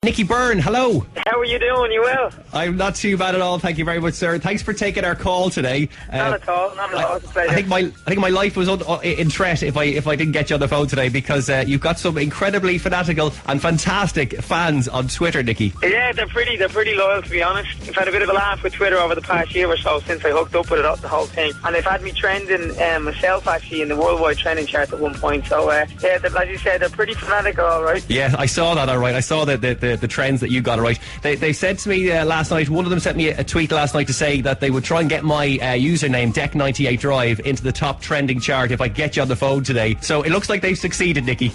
Nicky Byrne, hello. How are you doing? You well? I'm not too bad at all, thank you very much, sir. Thanks for taking our call today. Not at all. It's a pleasure. I think my life was in threat if I didn't get you on the phone today, because you've got some incredibly fanatical and fantastic fans on Twitter, Nicky. Yeah, they're pretty loyal, to be honest. I've had a bit of a laugh with Twitter over the past year or so since I hooked up with it, the whole thing, and they've had me trending myself actually in the worldwide trending chart at one point. So yeah, as you said, they're pretty fanatical, all right. Yeah, I saw that, all right. I saw the trends that you got, all right. They said to me last night, one of them sent me a tweet last night to say that they would try and get my username Deck98Drive into the top trending chart if I get you on the phone today. So it looks like they've succeeded, Nicky.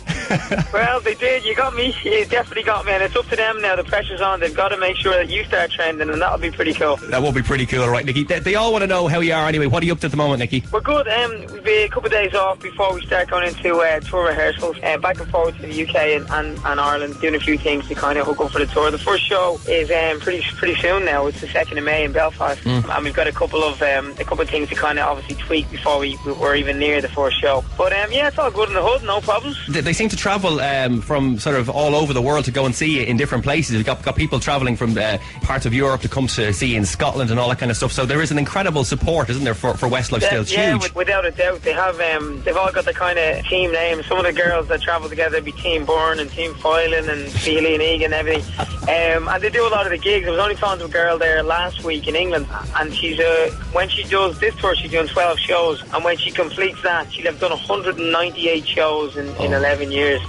Well, they did. You got me. You definitely got me, and it's up to them now. The pressure's on. They've got to make sure that you start trending, and that'll be pretty cool. That will be pretty cool, all right, Nicky. They all want to know how you are anyway. What are you up to at the moment, Nicky? We're good. We'll be a couple of days off before we start going into tour rehearsals, back and forward to the UK and Ireland, doing a few things to kind of hook up for the tour. The first show is pretty soon now. It's the 2nd of May in Belfast, and we've got a couple of things to kind of obviously tweak before we're even near the first show. But yeah, it's all good in the hood, no problems. They seem to travel from sort of all over the world to go and see you in different places. You've got people travelling from parts of Europe to come to see you in Scotland and all that kind of stuff. So there is an incredible support, isn't there, for Westlife still? It's huge. Without a doubt. They have they've all got the kind of team names. Some of the girls that travel together be Team Byrne and Team Foylan and Feely and Egan and everything. And they do a lot of the gigs. I was only talking to a girl there last week in England, and she's when she does this tour, she's doing 12 shows, and when she completes that, she'll have done 198 shows in 11 years.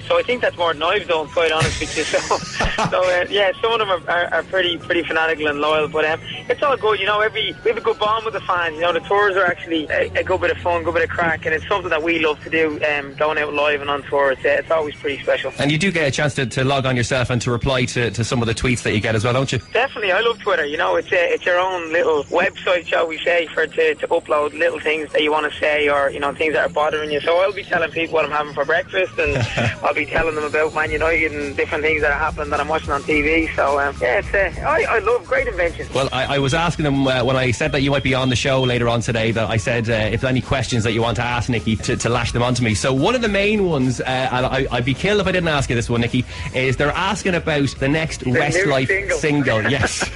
So I think that's more than I've done, quite honest with you. So yeah, some of them are pretty fanatical and loyal, but it's all good. You know, we have a good bond with the fans. You know, the tours are actually a good bit of fun, good bit of crack, and it's something that we love to do. Going out live and on tour, it's always pretty special. And you do get a chance to log on yourself and to reply to some of the tweets that you get as well, don't you? Definitely, I love Twitter. You know, it's your own little website, shall we say, to upload little things that you want to say, or you know, things that are bothering you. So I'll be telling people what I'm having for breakfast, and I'll be telling them about Man United and different things that are happening that I'm watching on TV. So yeah, it's I love great invention. Well, I was asking them when I said that you might be on the show later on today, that I said if there's any questions that you want to ask Nicky, to lash them onto me. So one of the main ones, and I'd be killed if I didn't ask you this one, Nicky, is they're asking about the next Westlife single. Yes.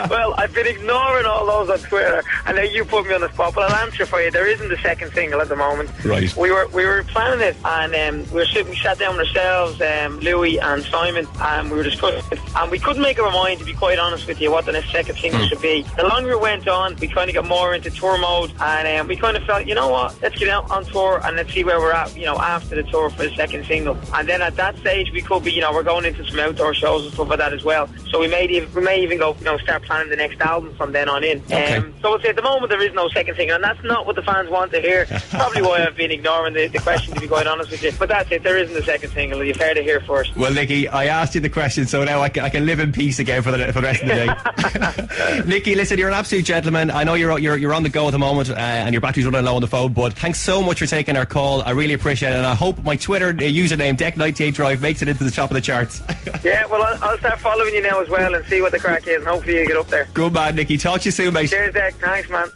Well, I've been ignoring all those on Twitter, and now you put me on the spot, but I'll answer for you. There isn't a second single at the moment. Right. We were planning it, and we sat down with ourselves, Louis and Simon, and we were discussing it, and we couldn't make up our mind, to be quite honest with you, what the next second single should be. The longer it went on, we kind of got more into tour mode, and we kind of felt, you know what, let's get out on tour and let's see where we're at, you know, after the tour for the second single. And then at that stage, we could be, you know, we're going into some outdoor shows and stuff like that as well. So we may even go, you know, start planning the next album from then on in. Okay. So we'll say at the moment there is no second single, and that's not what the fans want to hear. Probably why I've been ignoring the question, to be quite honest with you. But that's it, there isn't a second single. You've heard it here first. Well, Nicky, I asked you the question, so now I can live in peace again for the rest of the day. Nicky, listen, you're an absolute gentleman. I know you're on the go at the moment, and your battery's running low on the phone, but thanks so much for taking our call. I really appreciate it, and I hope my Twitter username Deck98Drive makes it into the top of the charts. Yeah, well, I'll start following you now as well and see what the crack is, and hopefully you get up there. Good man, Nicky. Talk to you soon, mate. Cheers, Deck. Thanks, man.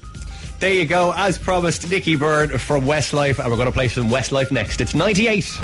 There you go. As promised, Nicky Byrne from Westlife, and we're going to play some Westlife next. It's 98.